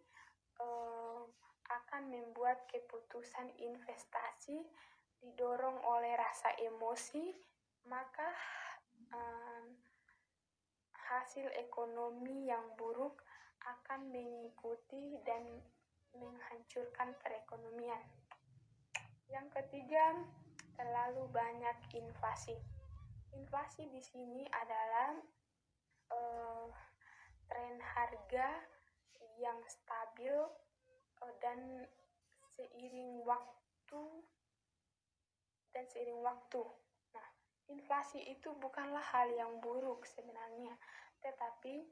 S24: akan membuat keputusan investasi didorong oleh rasa emosi, maka hasil ekonomi yang buruk akan mengikuti dan menghancurkan perekonomian. Yang ketiga, terlalu banyak inflasi. Inflasi di sini adalah tren harga yang stabil dan seiring waktu. Nah, inflasi itu bukanlah hal yang buruk sebenarnya, tetapi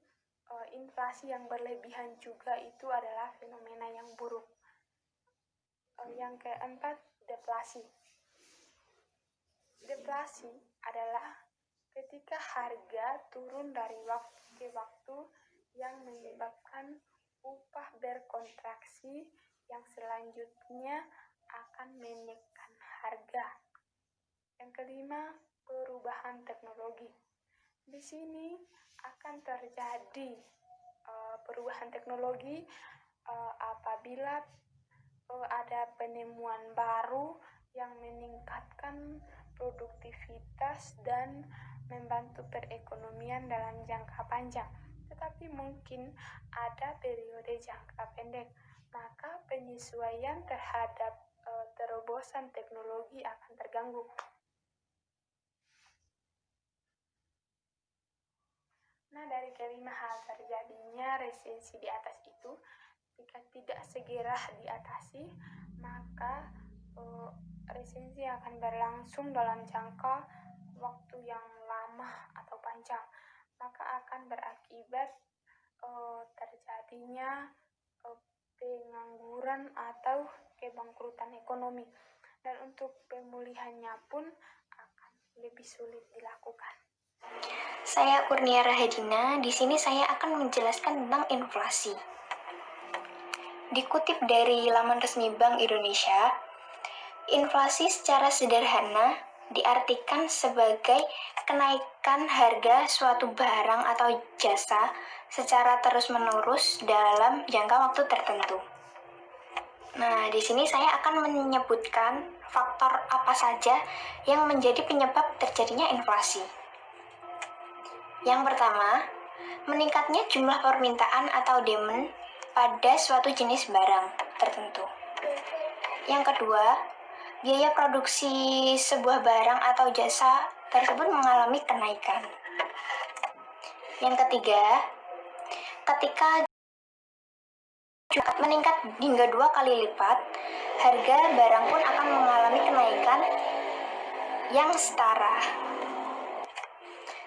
S24: inflasi yang berlebihan juga itu adalah fenomena yang buruk. Yang keempat, deflasi. Deflasi adalah ketika harga turun dari waktu ke waktu yang menyebabkan upah berkontraksi yang selanjutnya akan menekan harga. Yang kelima, perubahan teknologi. Di sini akan terjadi perubahan teknologi apabila ada penemuan baru yang meningkatkan produktivitas dan membantu perekonomian dalam jangka panjang. Tetapi mungkin ada periode jangka pendek, maka penyesuaian terhadap terobosan teknologi akan terganggu. Nah, dari kelima hal terjadinya resesi di atas itu, jika tidak segera diatasi, maka resesi akan berlangsung dalam jangka waktu yang lama atau panjang, maka akan berakibat terjadinya pengangguran atau kebangkrutan ekonomi, dan untuk pemulihannya pun akan lebih sulit dilakukan.
S6: Saya Kurnia Rahadina, di sini saya akan menjelaskan tentang inflasi. Dikutip dari laman resmi Bank Indonesia, inflasi secara sederhana diartikan sebagai kenaikan harga suatu barang atau jasa secara terus-menerus dalam jangka waktu tertentu. Nah, di sini saya akan menyebutkan faktor apa saja yang menjadi penyebab terjadinya inflasi. Yang pertama, meningkatnya jumlah permintaan atau demand pada suatu jenis barang tertentu. Yang kedua, biaya produksi sebuah barang atau jasa tersebut mengalami kenaikan. Yang ketiga, ketika meningkat hingga 2 kali lipat, harga barang pun akan mengalami kenaikan yang setara.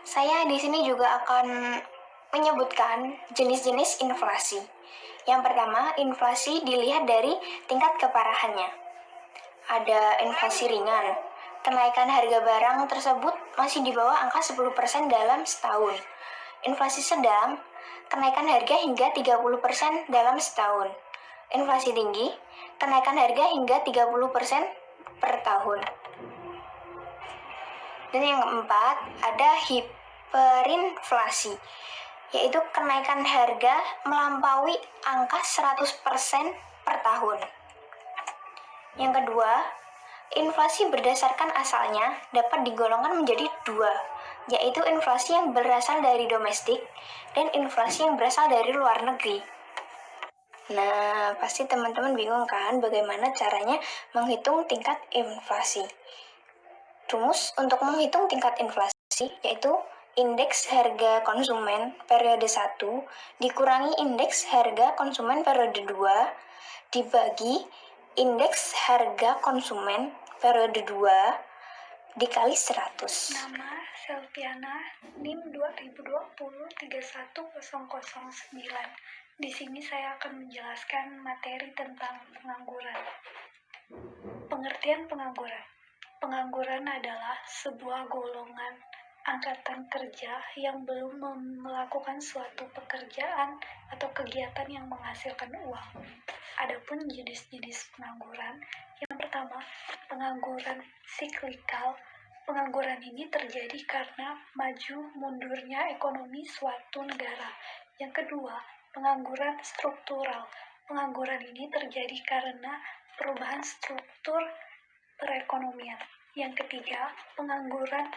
S6: Saya di sini juga akan menyebutkan jenis-jenis inflasi. Yang pertama, inflasi dilihat dari tingkat keparahannya. Ada inflasi ringan. Kenaikan harga barang tersebut masih di bawah angka 10% dalam setahun. Inflasi sedang, kenaikan harga hingga 30% dalam setahun. Inflasi tinggi, kenaikan harga hingga 30% per tahun. Dan yang keempat, ada hiperinflasi, yaitu kenaikan harga melampaui angka 100% per tahun. Yang kedua, inflasi berdasarkan asalnya dapat digolongkan menjadi 2, yaitu inflasi yang berasal dari domestik dan inflasi yang berasal dari luar negeri. Nah, pasti teman-teman bingung kan bagaimana caranya menghitung tingkat inflasi. Rumus untuk menghitung tingkat inflasi yaitu indeks harga konsumen periode 1 dikurangi indeks harga konsumen periode 2 dibagi indeks harga konsumen periode 2 dikali 100.
S24: Nama Selviana, NIM 2020 31009.
S7: Di sini saya akan menjelaskan materi tentang pengangguran. Pengertian pengangguran. Pengangguran adalah sebuah golongan angkatan kerja yang belum melakukan suatu pekerjaan atau kegiatan yang menghasilkan uang. Adapun jenis-jenis pengangguran, yang pertama, pengangguran siklikal. Pengangguran ini terjadi karena maju mundurnya ekonomi suatu negara. Yang kedua, pengangguran struktural. Pengangguran ini terjadi karena perubahan struktur perekonomian. Yang ketiga, pengangguran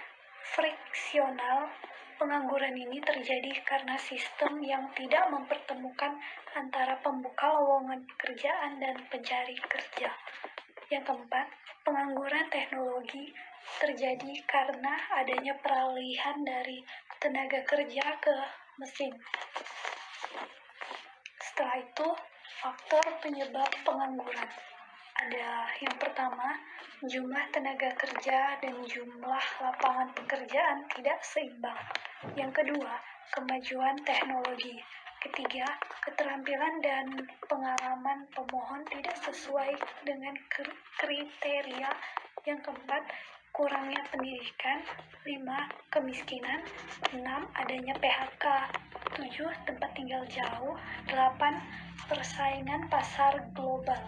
S7: friksional. Pengangguran ini terjadi karena sistem yang tidak mempertemukan antara pembuka lowongan pekerjaan dan pencari kerja. Yang keempat, pengangguran teknologi terjadi karena adanya peralihan dari tenaga kerja ke mesin. Setelah itu, faktor penyebab pengangguran. Ada yang pertama, jumlah tenaga kerja dan jumlah lapangan pekerjaan tidak seimbang. Yang kedua, kemajuan teknologi. Ketiga, keterampilan dan pengalaman pemohon tidak sesuai dengan kriteria. Yang keempat, kurangnya pendidikan. 5. Kemiskinan. 6. Adanya PHK. 7. Tempat tinggal jauh. 8. Persaingan pasar global.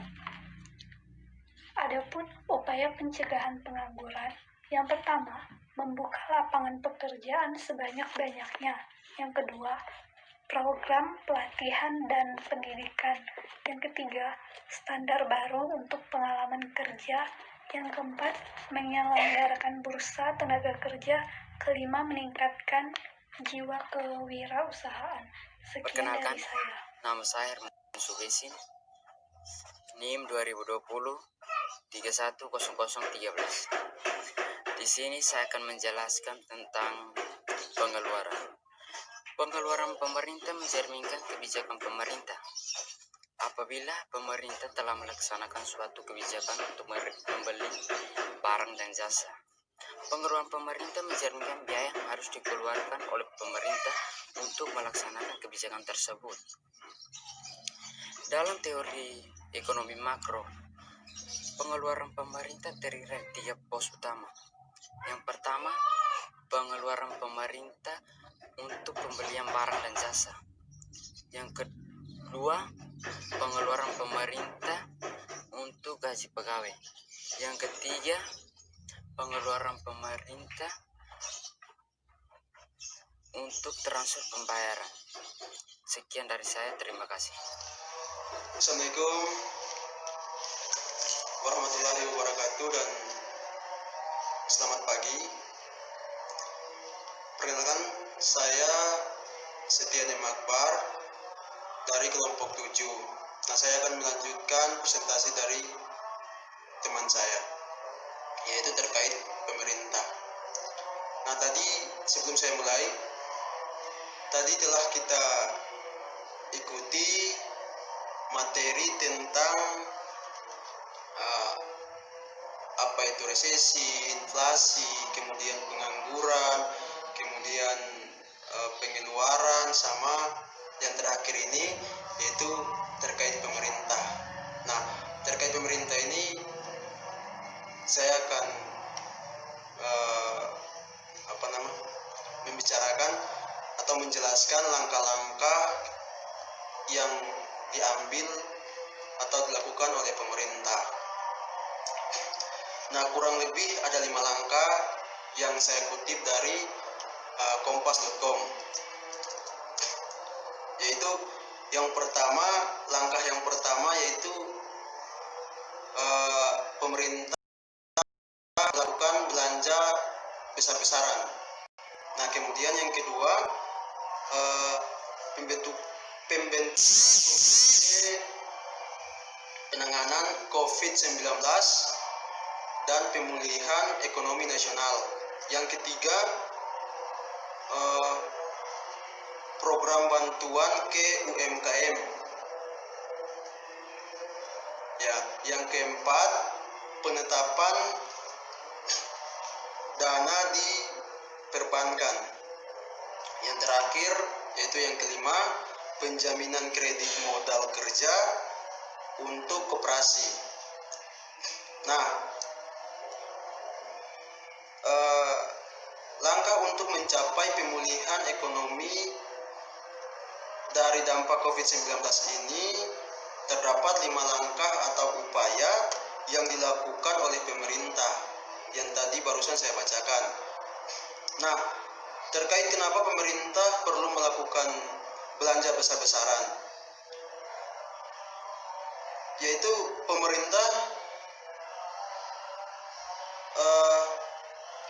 S7: Adapun upaya pencegahan pengangguran, yang pertama, membuka lapangan pekerjaan sebanyak-banyaknya. Yang kedua, program pelatihan dan pendidikan. Yang ketiga, standar baru untuk pengalaman kerja. Yang keempat, menyelenggarakan bursa tenaga kerja. Kelima, meningkatkan jiwa kewirausahaan. Sekian dari saya.
S8: Nama saya Herman Subesin, NIM 2020 310013. Di sini saya akan menjelaskan tentang pengeluaran. Pengeluaran pemerintah mencerminkan kebijakan pemerintah. Apabila pemerintah telah melaksanakan suatu kebijakan untuk membeli barang dan jasa, pengeluaran pemerintah mencerminkan biaya yang harus dikeluarkan oleh pemerintah untuk melaksanakan kebijakan tersebut. Dalam teori ekonomi makro, pengeluaran pemerintah terdiri dari 3 pos utama. Yang pertama, pengeluaran pemerintah untuk pembelian barang dan jasa. Yang kedua, pengeluaran pemerintah untuk gaji pegawai. Yang ketiga, pengeluaran pemerintah untuk transfer pembayaran. Sekian dari saya, terima kasih.
S9: Assalamualaikum warahmatullahi wabarakatuh dan selamat pagi. Perkenalkan, saya Setianem Akbar dari kelompok 7. Nah, saya akan melanjutkan presentasi dari teman saya, yaitu terkait pemerintah. Nah, tadi sebelum saya mulai, tadi telah kita ikuti materi tentang apa itu resesi, inflasi, kemudian pengangguran, kemudian pengeluaran, sama yang terakhir ini yaitu terkait pemerintah. Nah, terkait pemerintah ini saya akan membicarakan atau menjelaskan langkah-langkah yang diambil atau dilakukan oleh pemerintah. Nah, kurang lebih ada 5 langkah yang saya kutip dari kompas.com, yaitu langkah yang pertama yaitu pemerintah melakukan belanja besar-besaran. Nah, kemudian yang kedua, penanganan COVID-19 dan pemulihan ekonomi nasional. Yang ketiga, program bantuan ke UMKM. Ya, yang keempat, penetapan dana di perbankan. Yang terakhir, yaitu yang kelima, penjaminan kredit modal kerja untuk koperasi. Nah, langkah untuk mencapai pemulihan ekonomi dari dampak COVID-19 ini terdapat 5 langkah atau upaya yang dilakukan oleh pemerintah yang tadi barusan saya bacakan. Nah, terkait kenapa pemerintah perlu melakukan belanja besar-besaran, yaitu pemerintah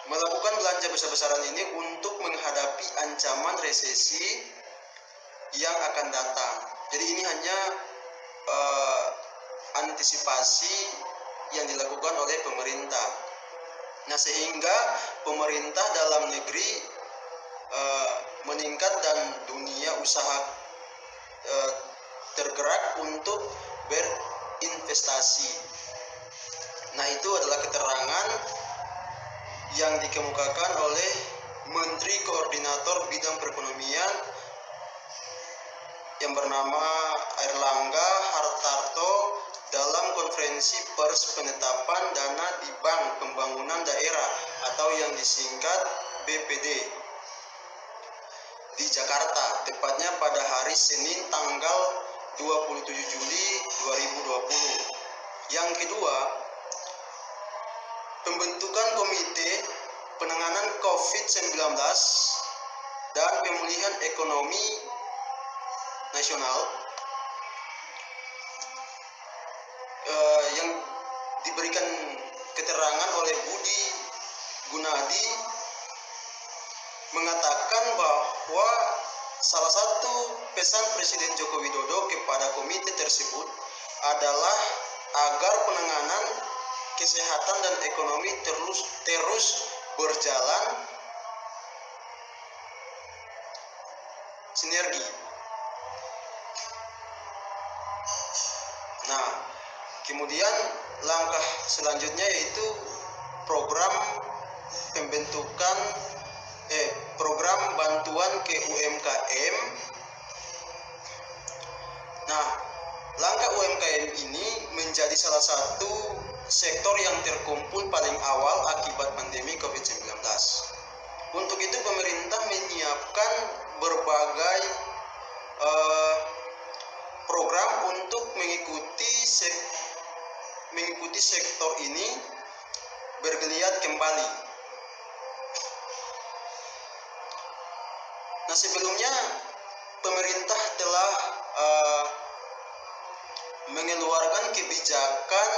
S9: melakukan belanja besar-besaran ini untuk menghadapi ancaman resesi yang akan datang. Jadi ini hanya antisipasi yang dilakukan oleh pemerintah. Nah, sehingga pemerintah dalam negeri meningkat dan dunia usaha tergerak untuk berinvestasi. Nah, itu adalah keterangan yang dikemukakan oleh Menteri Koordinator Bidang Perekonomian yang bernama Airlangga Hartarto dalam konferensi pers penetapan dana di Bank Pembangunan Daerah atau yang disingkat BPD di Jakarta, tepatnya pada hari Senin tanggal 27 Juli 2020. Yang kedua, pembentukan Komite Penanganan COVID-19 dan Pemulihan Ekonomi Nasional yang diberikan keterangan oleh Budi Gunadi mengatakan bahwa salah satu pesan Presiden Joko Widodo kepada komite tersebut adalah agar penanganan kesehatan dan ekonomi terus berjalan sinergi. Nah, kemudian langkah selanjutnya yaitu program bantuan ke UMKM. Nah, langkah UMKM ini menjadi salah satu sektor yang terkumpul paling awal akibat pandemi COVID-19. Untuk itu pemerintah menyiapkan berbagai program untuk mengikuti sektor ini bergeliat kembali. Nah, sebelumnya pemerintah telah mengeluarkan kebijakan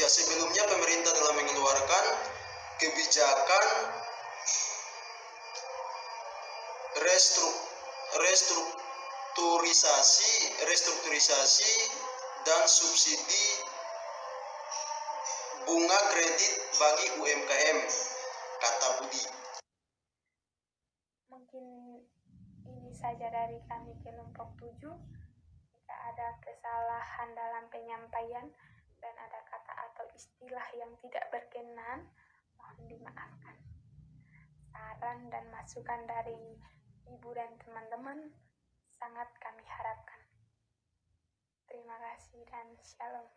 S9: sebelumnya pemerintah telah mengeluarkan kebijakan restrukturisasi dan subsidi bunga kredit bagi UMKM, kata Budi.
S24: Mungkin ini saja dari kami kelompok 7. Jika ada kesalahan dalam penyampaian dan ada kata atau istilah yang tidak berkenan, mohon dimaafkan. Saran dan masukan dari Ibu dan teman-teman sangat kami harapkan. Terima kasih dan shalom.